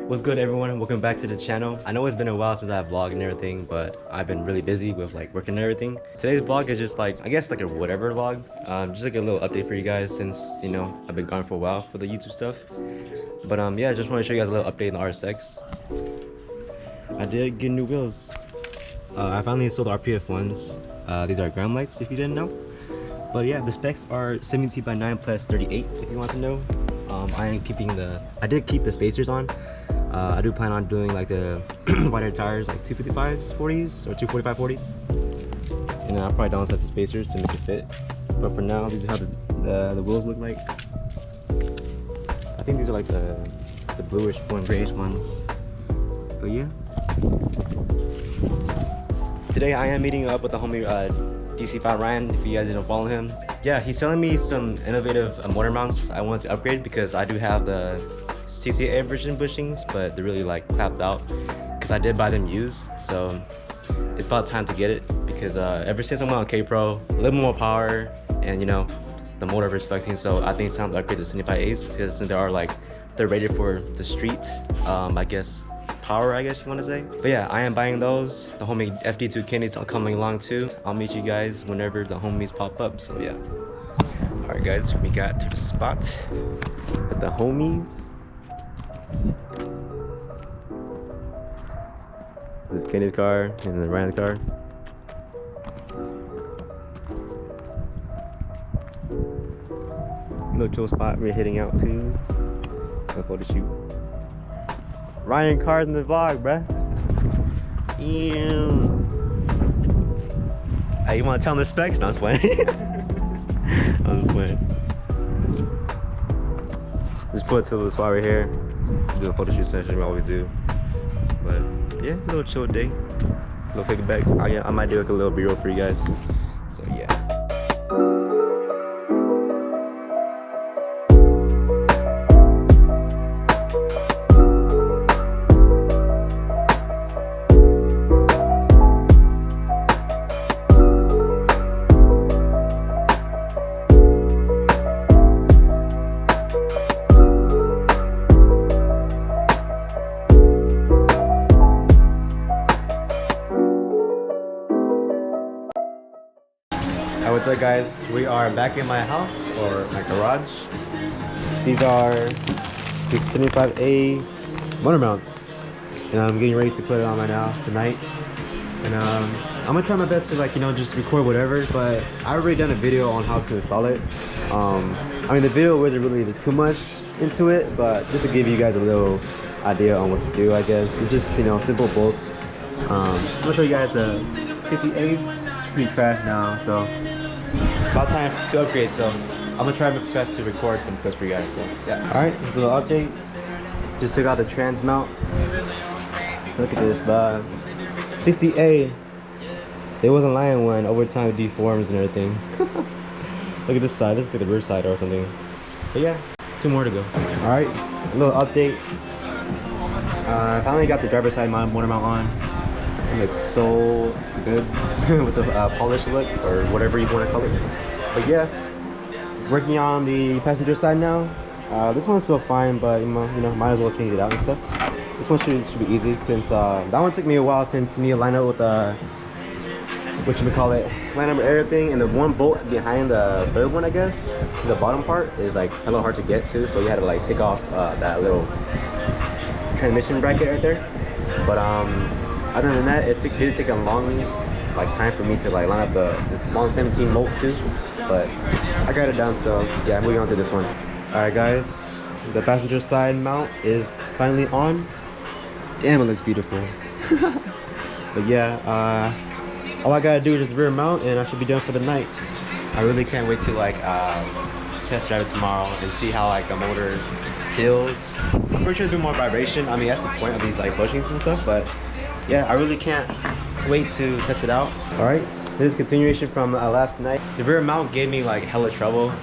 What's good, everyone? Welcome back to the channel. I know it's been a while since I've vlogged and everything, but I've been really busy with like working and everything. Today's vlog is just like, I guess like a whatever vlog. Just like a little update for you guys since, you know, I've been gone for a while for the YouTube stuff. But yeah, I just want to show you guys a little update on the RSX. I did get new wheels. I finally installed the RPF ones. These are ground lights if you didn't know. But yeah, the specs are 17 by 9 plus 38 if you want to know. I did keep the spacers on. I do plan on doing like the wider tires, like 255s 40s or 245 40s, and I'll probably downsize the spacers to make it fit. But for now, these are how the wheels look like. I think these are like the bluish one, grayish ones. But yeah, today I am meeting up with the homie DC5 Ryan. If you guys didn't follow him, yeah, he's selling me some innovative motor mounts I want to upgrade because I do have the CCA version bushings, but they're really like clapped out because I did buy them used, so it's about time to get it because ever since I went on K-Pro, a little more power and, you know, the motor respecting, so I think it's time to upgrade the 75As because they're rated for the street, I guess power, I guess you want to say. But yeah, I am buying those. The homie FD2 candies are coming along too. I'll meet you guys whenever the homies pop up, so yeah. All right guys, we got to the spot with the homies. This is Kenny's car and then Ryan's car. Little chill spot we're hitting out to. A photo shoot. Ryan cars in the vlog, bruh. Ew. Hey, you wanna tell them the specs? No, I'm just playing. I'm just playing. Just put it to the spot right here. Do a photo shoot session, we always do. But yeah, a little chill day. A little kickback. I might do like a little B-roll for you guys. So yeah. What's up guys, we are back in my house or my garage. These are the 75A motor mounts and I'm getting ready to put it on right now tonight, and I'm gonna try my best to, like, you know, just record whatever, but I already done a video on how to install it. I mean, the video wasn't really too much into it, but just to give you guys a little idea on what to do, I guess. It's just, you know, simple bolts. I'm gonna show you guys the CCAs. It's pretty trash now, so about time to upgrade, so I'm gonna try my best to record some clips for you guys. So yeah. All right, here's a little update. Just took out the trans mount. Look at this, bud. 60A. They wasn't lying when over time it deforms and everything. Look at this side. This is like the rear side or something. But yeah, 2 more to go. All right, a little update. I finally got the driver's side motor mount on. It looks so good with the polished look or whatever you want to call it. But yeah, working on the passenger side now. This one's still fine, but you know, might as well change it out and stuff. This one should be easy since that one took me a while since me line up with line up everything, and the one bolt behind the third one, I guess, the bottom part is like a little hard to get to, so you had to like take off that little transmission bracket right there. But other than that, it did take a long time for me to like line up the long 17 volt too, but I got it done. So yeah, moving on to this one. All right guys, the passenger side mount is finally on. Damn, it looks beautiful. But yeah, all I gotta do is just rear mount and I should be done for the night. I really can't wait to like test drive it tomorrow and see how like the motor feels. I'm pretty sure there'll be more vibration. I mean, that's the point of these like bushings and stuff, but yeah, I really can't wait to test it out. All right, this is continuation from last night. The rear mount gave me like hella trouble.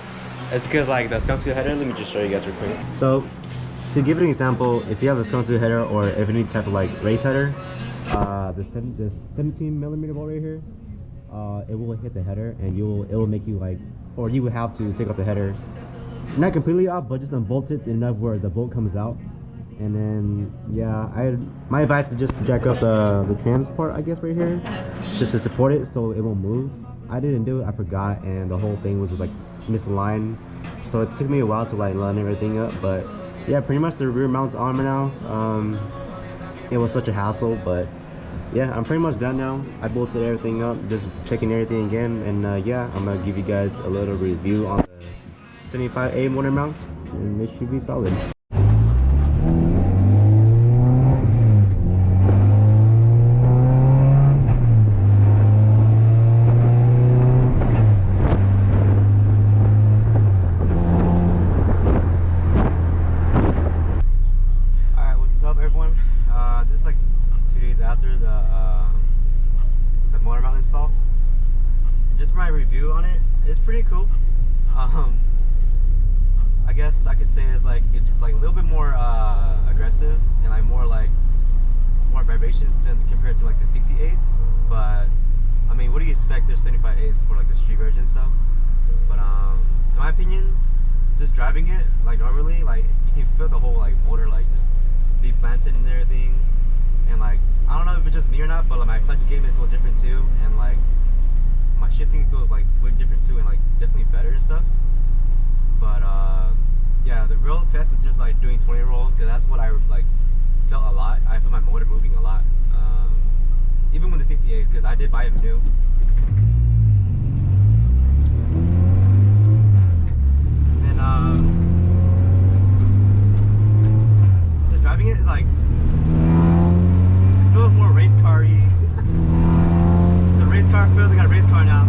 It's because like the skunk tube header, let me just show you guys real quick. So to give an example, if you have a skunk tube header or if any type of like race header, the 17 millimeter bolt right here, it will hit the header and it will make you like, or you will have to take off the header, not completely off, but just unbolt it enough where the bolt comes out. And then yeah, my advice is just jack up the trans part, I guess, right here, just to support it so it won't move. I didn't do it, I forgot, and the whole thing was just like misaligned, so it took me a while to like line everything up. But yeah, pretty much the rear mount's on now. It was such a hassle, but yeah, I'm pretty much done now. I bolted everything up, just checking everything again, and yeah, I'm gonna give you guys a little review on the 75A motor mounts, and it should be solid. This is like 2 days after the motor mount install. Just my review on it, it's pretty cool. I guess I could say it's like a little bit more aggressive and like more vibrations than compared to like the 60As. But I mean, what do you expect? There's 75As for like the street version stuff. But in my opinion, just driving it like normally, like you can feel the whole like motor like just be planted and everything. And like, I don't know if it's just me or not, but like my clutch game is a little different too, and like my shifting feels like way different too, and like definitely better and stuff. But yeah, the real test is just like doing 20 rolls, because that's what I like felt a lot. I feel my motor moving a lot, even with the 68, because I did buy it new. And just driving it is like, it feels more race car-y. The race car feels like a race car now.